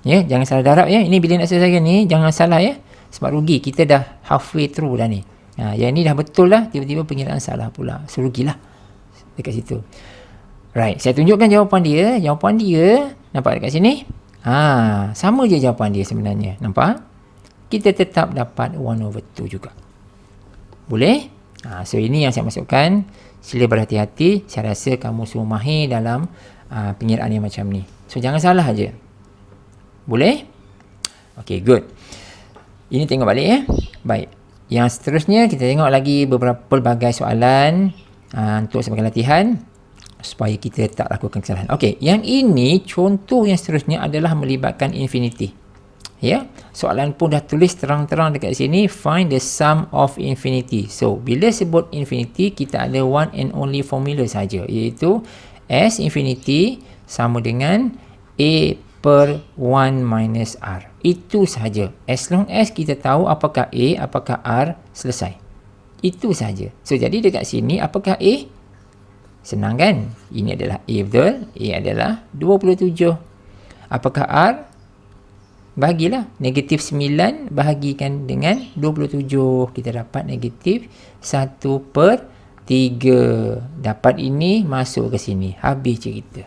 Ya, jangan salah darab ya. Ini bila nak selesaikan ni, jangan salah ya. Sebab rugi, kita dah halfway through dah ni. Yang ni dah betul lah, tiba-tiba pengiraan salah pula. So rugilah dekat situ. Right, saya tunjukkan jawapan dia. Jawapan dia, nampak dekat sini? Sama je jawapan dia sebenarnya. Nampak? Kita tetap dapat 1/2 juga. Boleh? So ini yang saya masukkan. Sila berhati-hati. Saya rasa kamu semua mahir dalam pengiraan yang macam ni. So jangan salah aja. Boleh? Okay, good. Ini tengok balik ya. Baik. Yang seterusnya kita tengok lagi pelbagai soalan untuk sebagai latihan supaya kita tak lakukan kesalahan. Okey, yang ini contoh yang seterusnya adalah melibatkan infinity. Ya, soalan pun dah tulis terang-terang dekat sini, find the sum of infinity. So, bila sebut infinity, kita ada one and only formula saja, iaitu S infinity sama dengan A per 1 minus R. Itu saja. As long as kita tahu apakah A, apakah R, selesai. Itu saja. So, jadi dekat sini, apakah A? Senang kan? Ini adalah A betul. A adalah 27. Apakah R? Bahagilah. Negatif 9 bahagikan dengan 27. Kita dapat negatif 1/3. Dapat ini, masuk ke sini. Habis cerita.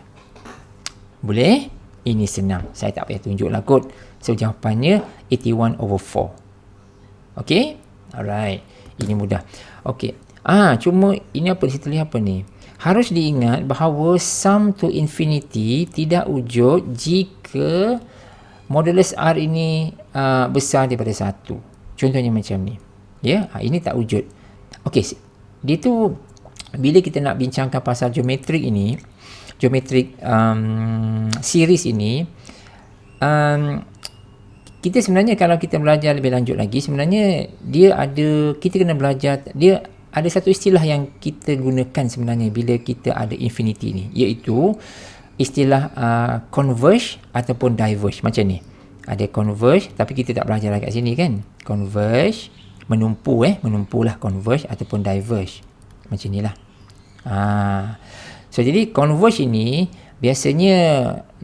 Boleh? Ini senang. Saya tak payah tunjuklah kod. So, jawapannya 81/4. Okey? Alright. Ini mudah. Okey. Cuma ini apa? Saya tulis apa ni? Harus diingat bahawa sum to infinity tidak wujud jika modulus R ini besar daripada 1. Contohnya macam ni. Ya, ini tak wujud. Okey, dia tu bila kita nak bincangkan pasal geometrik ini, geometrik series ini, kita sebenarnya kalau kita belajar lebih lanjut lagi, sebenarnya dia ada, kita kena belajar, dia ada satu istilah yang kita gunakan sebenarnya bila kita ada infinity ni, iaitu istilah converge ataupun diverge. Macam ni, ada converge, tapi kita tak belajar kat sini kan. Converge, menumpulah converge ataupun diverge. Macam ni lah. So jadi converge ini biasanya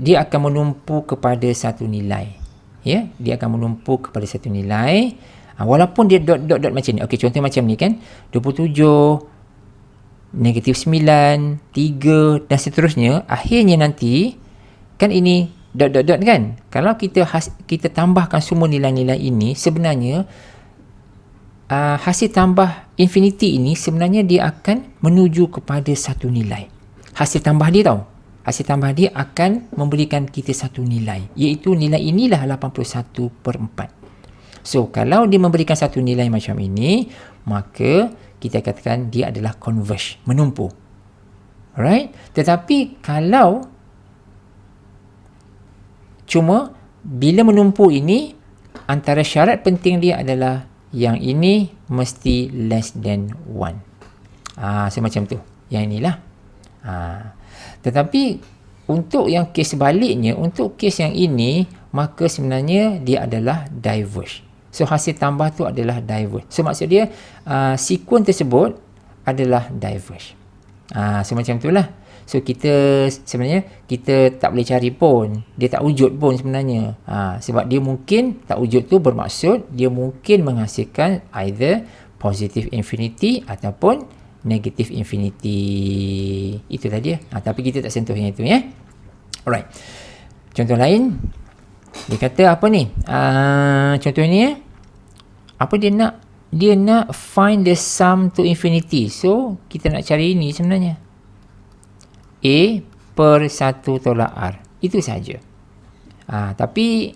dia akan menumpu kepada satu nilai. Ya, dia akan menumpu kepada satu nilai. Walaupun dia dot macam ni. Okey, contoh macam ni kan. 27, negatif 9, 3 dan seterusnya. Akhirnya nanti kan ini dot kan. Kalau kita tambahkan semua nilai-nilai ini, sebenarnya hasil tambah infinity ini sebenarnya dia akan menuju kepada satu nilai. Hasil tambah dia tau. Hasil tambah dia akan memberikan kita satu nilai, iaitu nilai inilah 81/4. So, kalau dia memberikan satu nilai macam ini, maka kita katakan dia adalah converge, menumpu. Alright? Tetapi kalau cuma bila menumpu ini, antara syarat penting dia adalah yang ini mesti less than 1. So macam tu. Yang inilah. Tetapi untuk yang kes sebaliknya, untuk kes yang ini, maka sebenarnya dia adalah diverge. So hasil tambah tu adalah diverge. So maksud dia sequence tersebut adalah diverge. So macam itulah. So kita sebenarnya kita tak boleh cari pun, dia tak wujud pun sebenarnya. Sebab dia mungkin tak wujud tu bermaksud dia mungkin menghasilkan either positive infinity ataupun negative infinity. Itulah dia. Tapi kita tak sentuh yang itu ya. Alright. Contoh lain, dia kata apa ni? Contoh ni apa dia nak? Dia nak find the sum to infinity. So kita nak cari ini sebenarnya. A per 1 tolak R. Itu saja. Tapi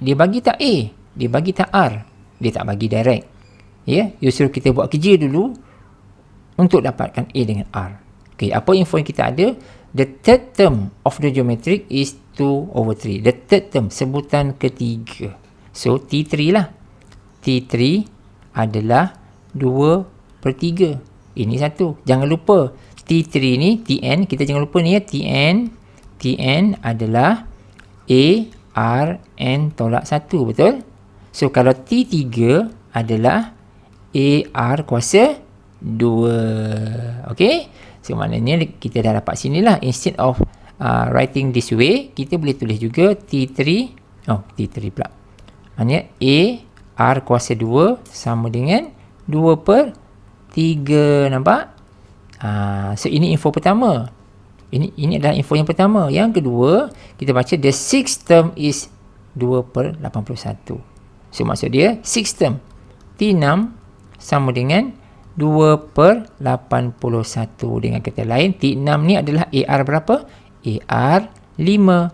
dia bagi tak A, dia bagi tak R. Dia tak bagi direct. Ya, justru kita buat kerja dulu untuk dapatkan A dengan R. Okey, apa info yang kita ada? The third term of the geometric is 2/3. The third term, sebutan ketiga. So T3 lah. T3 adalah 2/3. Ini satu. Jangan lupa T3 ni, Tn, kita jangan lupa ni ya, Tn adalah A, R, N tolak 1, betul? So, kalau T3 adalah A, R kuasa 2. Okay? So, maknanya kita dah dapat sini lah. Instead of writing this way, kita boleh tulis juga T3 pula. Maknanya A, R kuasa 2 sama dengan 2/3. Nampak? So ini info pertama. Ini adalah info yang pertama. Yang kedua, kita baca the sixth term is 2/81. So maksud dia sixth term T6 sama dengan 2/81. Dengan kata lain, T6 ni adalah AR berapa? AR 5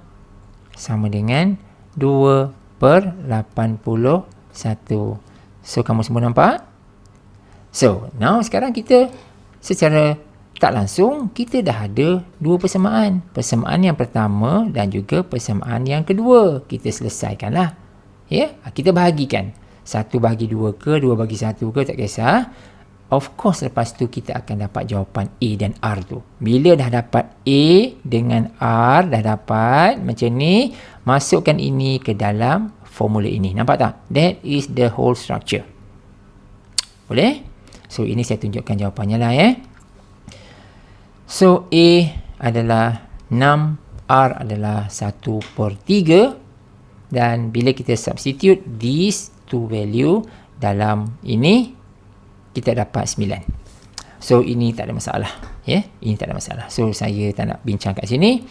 sama dengan 2/81. So kamu semua nampak? So now sekarang kita secara tak langsung kita dah ada dua persamaan. Persamaan yang pertama dan juga persamaan yang kedua. Kita selesaikanlah. Ya, kita bahagikan. 1/2 ke 2/1 ke tak kisah. Of course lepas tu kita akan dapat jawapan A dan R tu. Bila dah dapat A dengan R, dah dapat macam ni, masukkan ini ke dalam formula ini. Nampak tak? That is the whole structure. Boleh? So, ini saya tunjukkan jawapannya lah ya. So, A adalah 6, R adalah 1/3. Dan bila kita substitute these two value dalam ini, kita dapat 9. So, ini tak ada masalah. Ya, ini tak ada masalah. So, saya tak nak bincang kat sini.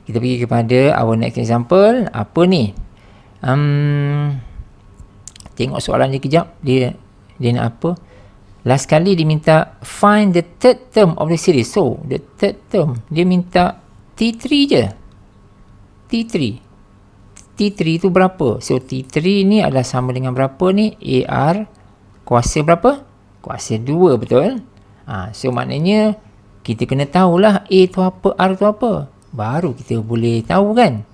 Kita pergi kepada our next example. Apa ni? Tengok soalan dia kejap. Dia nak apa? Last kali dia minta find the third term of the series. So, the third term, dia minta T3 je. T3 tu berapa? So, T3 ni adalah sama dengan berapa ni? AR kuasa berapa? Kuasa 2, betul? So, maknanya kita kena tahulah A tu apa, R tu apa. Baru kita boleh tahu kan?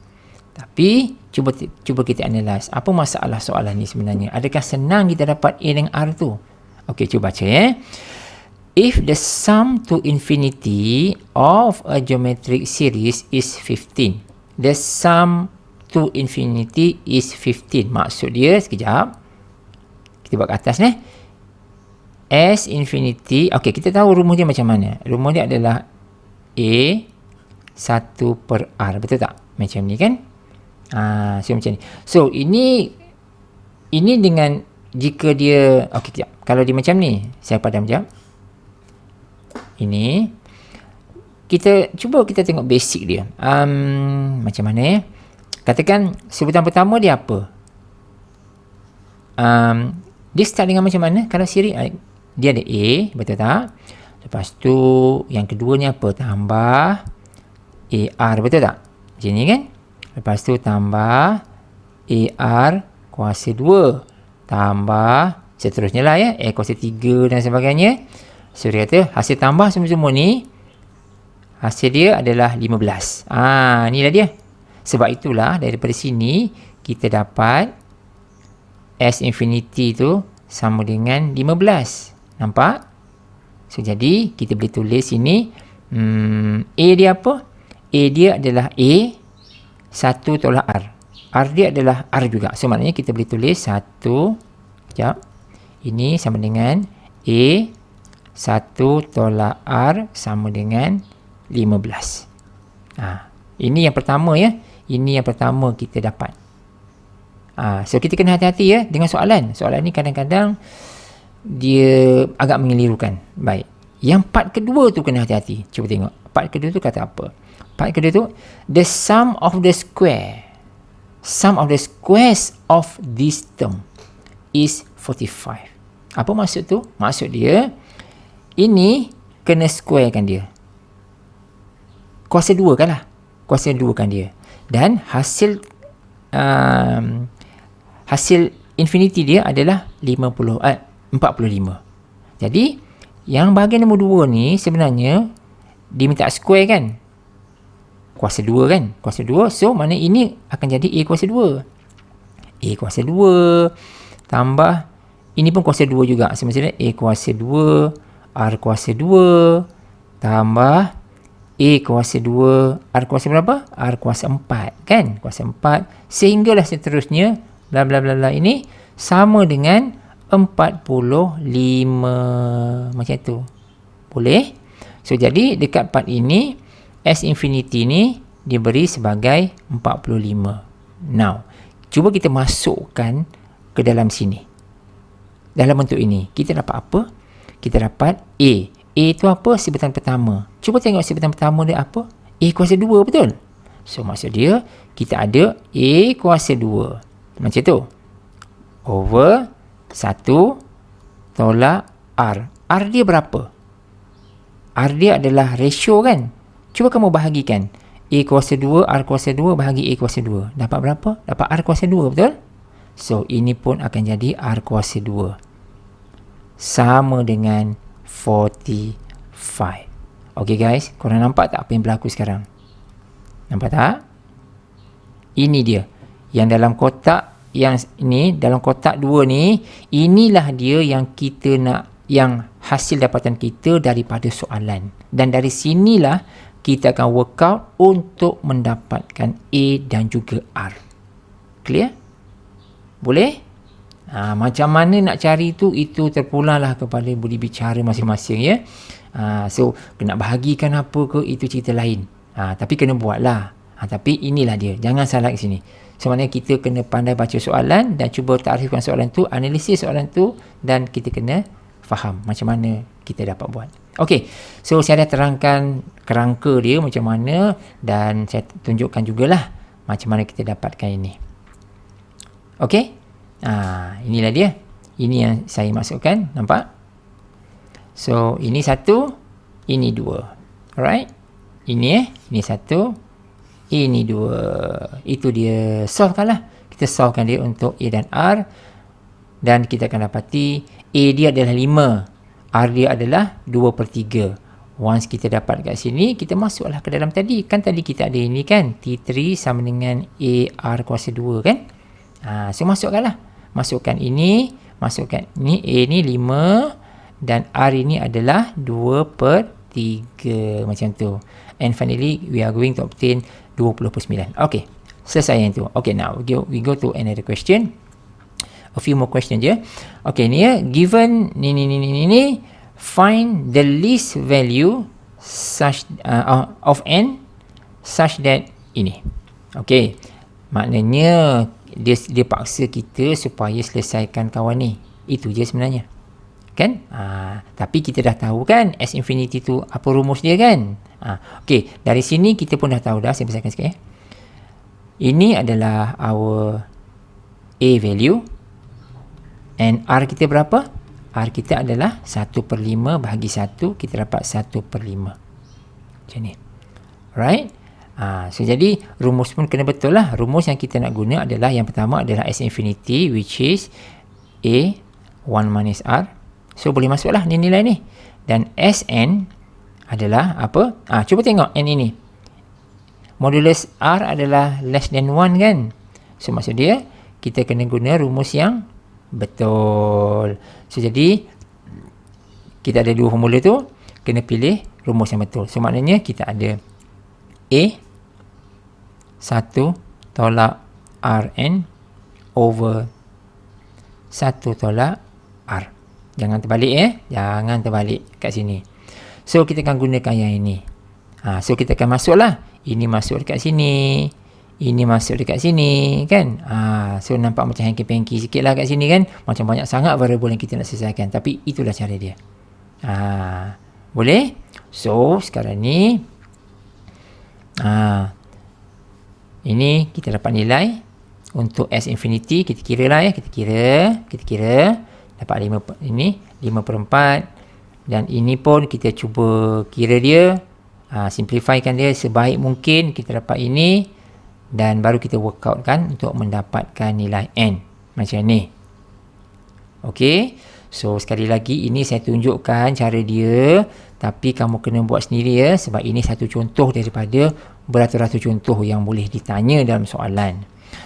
Tapi, cuba kita analyse. Apa masalah soalan ni sebenarnya? Adakah senang kita dapat A dengan R tu? Okey, cuba baca ya. if the sum to infinity of a geometric series is 15. The sum to infinity is 15. Maksud dia, sekejap. Kita buat ke atas ni. S infinity, okey, kita tahu rumus dia macam mana. Rumus dia adalah A 1 per R. Betul tak? Macam ni kan? So macam ni. So, ini dengan jika dia, okey, kejap. Kalau dia macam ni, saya padam sekejap. Ini. Cuba kita tengok basic dia. Macam mana ya? Katakan sebutan pertama dia apa? Dia start dengan macam mana? Kalau siri, dia ada A, betul tak? Lepas tu, yang kedua ni apa? Tambah AR, betul tak? Macam ni kan? Lepas tu tambah AR kuasa 2. Tambah, seterusnya lah ya. A kuasa 3 dan sebagainya. So, dia kata, hasil tambah semua-semua ni, hasil dia adalah 15. Inilah dia. Sebab itulah, daripada sini, kita dapat S infinity tu sama dengan 15. Nampak? So, jadi, kita boleh tulis sini, A dia apa? A dia adalah A 1 tolak R. R dia adalah R juga. So, maknanya kita boleh tulis 1, sekejap. Ini sama dengan A 1 tolak R sama dengan 15. Ini yang pertama ya. Ini yang pertama kita dapat. So, kita kena hati-hati ya dengan soalan. Soalan ni kadang-kadang dia agak mengelirukan. Baik. Yang part kedua tu kena hati-hati. Cuba tengok. Part kedua tu kata apa? Part kedua tu, the sum of the squares of this term is 45. Apa maksud tu? Maksud dia, ini kena squarekan dia. Kuasa 2 kan lah. Kuasa 2 kan dia. Dan hasil infinity dia adalah 45. Jadi, yang bahagian nombor 2 ni sebenarnya diminta square kan? Kuasa 2 kan? Kuasa 2. So, mana ini akan jadi A kuasa 2. A kuasa 2 tambah, ini pun kuasa 2 juga. Maksudnya A kuasa 2, R kuasa 2 tambah A kuasa 2, R kuasa berapa? R kuasa 4 kan? Kuasa 4 sehinggalah seterusnya bla bla bla bla ini sama dengan 45. Macam tu. Boleh? So, jadi dekat part ini S infinity ni diberi sebagai 45. Now, cuba kita masukkan ke dalam sini. Dalam bentuk ini, kita dapat apa? Kita dapat A. A tu apa? Sebutan pertama. Cuba tengok sebutan pertama dia apa? A kuasa 2, betul? So, maksud dia, kita ada A kuasa 2. Macam tu. Over 1 tolak R. R dia berapa? R dia adalah ratio kan? Cuba kamu bahagikan. A kuasa 2, R kuasa 2 bahagi A kuasa 2. Dapat berapa? Dapat R kuasa 2, betul? So, ini pun akan jadi R kuasa 2. Sama dengan 45. Okay guys, korang nampak tak apa yang berlaku sekarang? Nampak tak? Ini dia. Yang dalam kotak, yang ini, dalam kotak 2 ni, inilah dia yang kita nak, yang hasil dapatan kita daripada soalan. Dan dari sinilah kita akan work out untuk mendapatkan A dan juga R. Clear? Boleh? Macam mana nak cari itu terpulanglah kepada budi bicara masing-masing ya. So, kena bahagikan apa ke, itu cerita lain. Tapi kena buatlah. Tapi inilah dia. Jangan salah kat sini. Sebenarnya kita kena pandai baca soalan dan cuba takrifkan soalan tu, analisis soalan tu, dan kita kena faham macam mana kita dapat buat. Okey, so saya dah terangkan kerangka dia macam mana dan saya tunjukkan jugalah macam mana kita dapatkan ini. Okey, inilah dia. Ini yang saya masukkan, nampak? So, ini 1, ini 2. Alright? Ini satu, ini 2. Itu dia. Solvekan lah. Kita solvekan dia untuk A dan R. Dan kita akan dapati A dia adalah 5. R dia adalah 2/3. Once kita dapat kat sini, kita masuklah ke dalam tadi. Kan tadi kita ada ini kan. T3 sama dengan AR kuasa 2 kan. So masukkanlah. Masukkan ini. Masukkan ini. A ni 5. dan R ini adalah 2/3 macam tu. And finally we are going to obtain 20/9. Okay, selesai yang tu. Okay, now we go to another question. A few more question je. Okay, ni ya, given ni find the least value such of n such that ini. Okay, maknanya dia paksa kita supaya selesaikan kawan ni. Itu je sebenarnya, kan? Tapi kita dah tahu kan S infinity tu apa rumus dia, kan? Okay, dari sini kita pun dah tahu dah. Saya besarkan sikit. Ini adalah our A value, and R kita berapa? R kita adalah 1/5 bahagi 1, kita dapat 1/5 macam ni. Right? So jadi rumus pun kena betul lah. Rumus yang kita nak guna adalah, yang pertama adalah S infinity, which is A 1 minus R. So boleh masuklah ni nilai ni. Dan Sn adalah apa? Cuba tengok n ini. Modulus R adalah less than 1, kan? So maksud dia kita kena guna rumus yang betul. So jadi kita ada dua formula tu, kena pilih rumus yang betul. So maknanya kita ada A 1 tolak Rn over 1 tolak R. Jangan terbalik, jangan terbalik kat sini. So kita akan gunakan yang ini. So kita akan masuklah. Ini masuk dekat sini, ini masuk dekat sini, kan? So nampak macam hanky-panky sikit lah kat sini, kan? Macam banyak sangat variable yang kita nak selesaikan. Tapi itulah cara dia. Boleh? So sekarang ni ini kita dapat nilai untuk S infinity. Kita kira lah, kita kira dapat 5 ini 5/4, dan ini pun kita cuba kira dia, simplifykan dia sebaik mungkin. Kita dapat ini, dan baru kita work out kan untuk mendapatkan nilai n macam ni. Okey, so sekali lagi ini saya tunjukkan cara dia, tapi kamu kena buat sendiri ya, sebab ini satu contoh daripada beratus-ratus contoh yang boleh ditanya dalam soalan.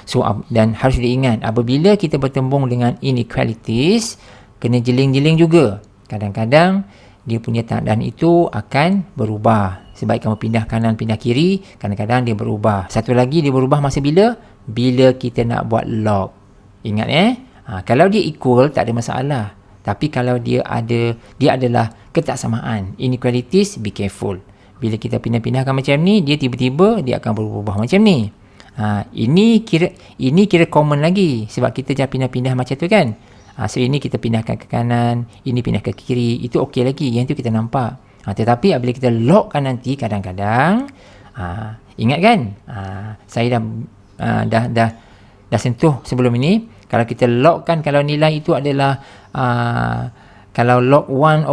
So dan harus diingat, apabila kita bertembung dengan inequalities, kena jeling-jeling juga. Kadang-kadang dia punya tandaan itu akan berubah. Sebaik kamu pindah kanan, pindah kiri, kadang-kadang dia berubah. Satu lagi dia berubah masa bila? Bila kita nak buat log. Ingat kalau dia equal tak ada masalah. Tapi kalau dia adalah ketaksamaan, inequalities, be careful. Bila kita pindah-pindahkan macam ni, dia tiba-tiba dia akan berubah macam ni. Ini kira common lagi, sebab kita jangan pindah-pindah macam tu, kan? So ini kita pindahkan ke kanan, ini pindah ke kiri, itu okey lagi, yang tu kita nampak. Tetapi apabila kita logkan nanti, kadang-kadang ingat kan, saya dah sentuh sebelum ini. Kalau kita logkan, kalau nilai itu adalah kalau log 1/5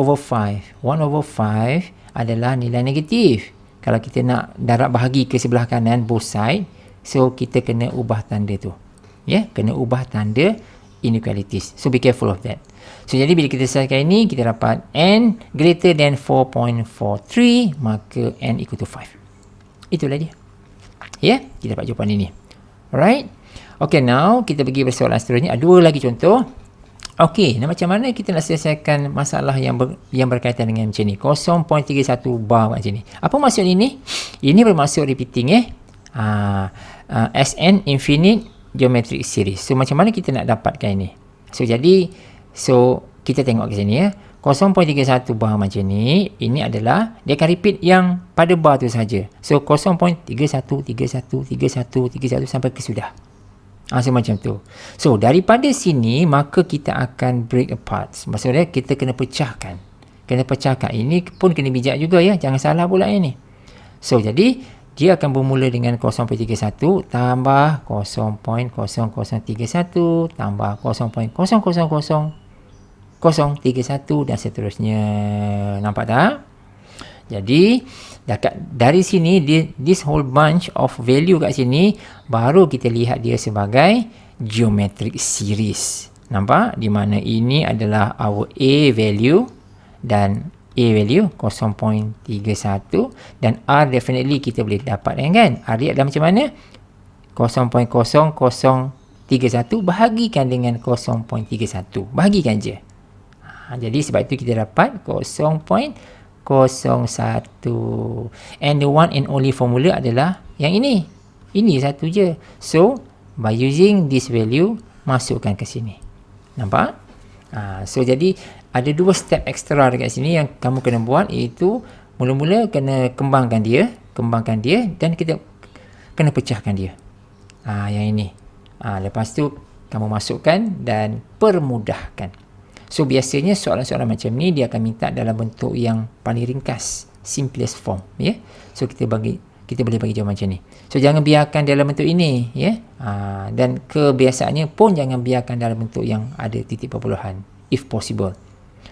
adalah nilai negatif. Kalau kita nak darab bahagi ke sebelah kanan, both side, so kita kena ubah tanda tu, kena ubah tanda inequalities. So be careful of that. So jadi bila kita selesaikan ini, kita dapat n greater than 4.43, maka n equal to 5. Itulah dia. Kita dapat jawapan ini. Alright. Okay, now kita pergi persoalan seterusnya. Dua lagi contoh. Okay, macam mana kita nak selesaikan masalah yang berkaitan dengan macam ni, 0.31 bar macam ni. Apa maksud ini? Ini bermaksud repeating Sn infinite geometric series. So macam mana kita nak dapatkan ini? So kita tengok ke sini 0.31 bar macam ni, ini adalah dia akan repeat yang pada bar tu saja. So 0.31 sampai ke sudah. So macam tu. So daripada sini maka kita akan break apart. Maksudnya kita kena pecahkan. Ini pun kena bijak juga jangan salah pula ini. So jadi dia akan bermula dengan 0.31 tambah 0.0031 tambah 0.000031 dan seterusnya. Nampak tak? Jadi dari sini this whole bunch of value kat sini baru kita lihat dia sebagai geometric series. Nampak? Di mana ini adalah our A value dan A value 0.31 dan R definitely kita boleh dapat kan? R dia adalah macam mana? 0.0031 bahagikan dengan 0.31. Bahagikan je. Jadi sebab itu kita dapat 0.01. And the one and only formula adalah yang ini. Ini satu je. So, by using this value, masukkan ke sini. Nampak? So, jadi ada dua step extra dekat sini yang kamu kena buat, iaitu mula-mula kena kembangkan dia dan kita kena pecahkan dia. Yang ini. Lepas tu, kamu masukkan dan permudahkan. So, biasanya soalan-soalan macam ni, dia akan minta dalam bentuk yang paling ringkas. Simplest form. Yeah? So, kita boleh bagi jawapan macam ni. So, jangan biarkan dalam bentuk ini. Yeah? Dan kebiasaannya pun jangan biarkan dalam bentuk yang ada titik perpuluhan. If possible.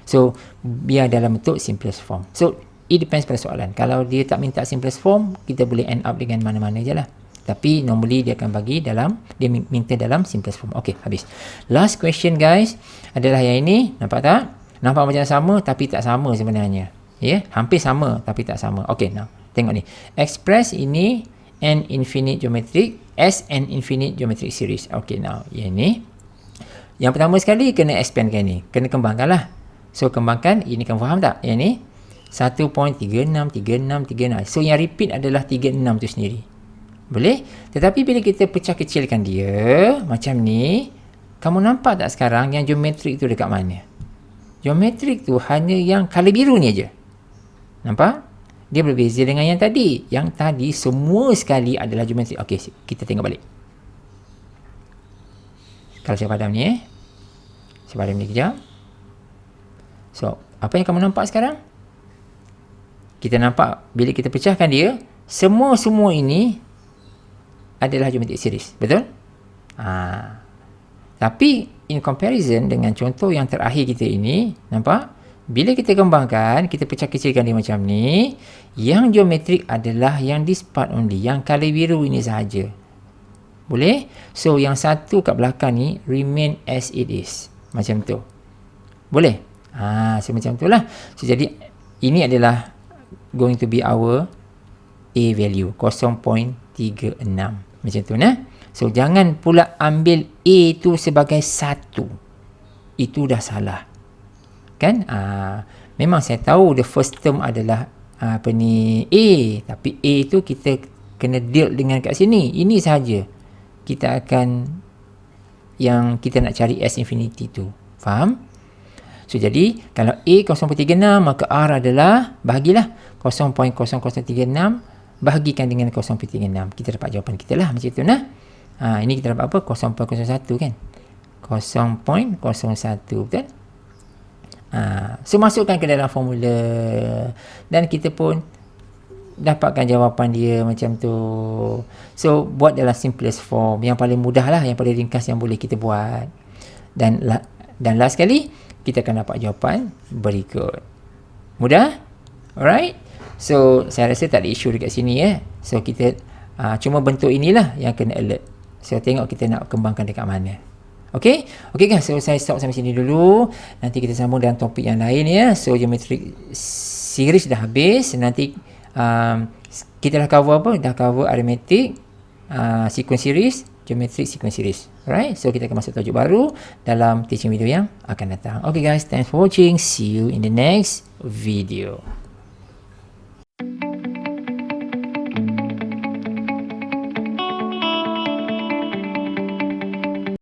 So, biar dalam bentuk simplest form. So, it depends pada soalan. Kalau dia tak minta simplest form, kita boleh end up dengan mana-mana je lah. Tapi normally dia akan bagi dalam, dia minta dalam simplest form. Okay, habis. Last question guys adalah yang ini. Nampak tak? Nampak macam sama tapi tak sama sebenarnya. Ya, hampir sama tapi tak sama. Okay, now tengok ni. Express ini an infinite geometric as an infinite geometric series. Okay, now yang ni. Yang pertama sekali kena expandkan ni. Kena kembangkan lah. So, kembangkan. Ini kamu faham tak? Yang ni 1.363636. So, yang repeat adalah 36 tu sendiri. Boleh? Tetapi bila kita pecah kecilkan dia macam ni, kamu nampak tak sekarang yang geometrik tu dekat mana? Geometrik tu hanya yang color biru ni aja. Nampak? Dia berbeza dengan yang tadi. Yang tadi semua sekali adalah geometrik. Okey, kita tengok balik. Kalau saya padam ni saya padam ni kejap. So, apa yang kamu nampak sekarang? Kita nampak bila kita pecahkan dia, semua ini adalah geometric series. Betul? Tapi in comparison dengan contoh yang terakhir kita ini, nampak? Bila kita kembangkan, kita pecah kecilkan dia macam ni, yang geometrik adalah yang this part only, yang color biru ini sahaja. Boleh? So, yang satu kat belakang ni remain as it is. Macam tu. Boleh? So macam tu lah. So, jadi ini adalah going to be our A value, 0.36. Macam tu nah. So, jangan pula ambil A tu sebagai 1. Itu dah salah. Kan? Memang saya tahu the first term adalah A. Tapi A tu kita kena deal dengan kat sini. Ini sahaja. Kita akan yang kita nak cari S infinity tu. Faham? So, jadi kalau A 0.36 maka R adalah bahagilah 0.0036 bahagikan dengan 0.36. Kita dapat jawapan kita lah macam tu nah. Ini kita dapat apa? 0.01 kan? 0.01 betul? So, masukkan ke dalam formula dan kita pun dapatkan jawapan dia macam tu. So, buat dalam simplest form. Yang paling mudah lah, yang paling ringkas yang boleh kita buat. Dan last kali, kita akan dapat jawapan berikut. Mudah? Alright? So, saya rasa tak ada isu dekat sini So, kita cuma bentuk inilah yang kena alert. So, tengok kita nak kembangkan dekat mana. Okay? Okay guys, so saya stop sampai sini dulu. Nanti kita sambung dalam topik yang lain So, geometric series dah habis. Nanti kita dah cover apa? Dah cover arithmetic, sequence series, geometric sequence series. Alright? So, kita akan masuk tajuk baru dalam teaching video yang akan datang. Okay guys, thanks for watching. See you in the next video.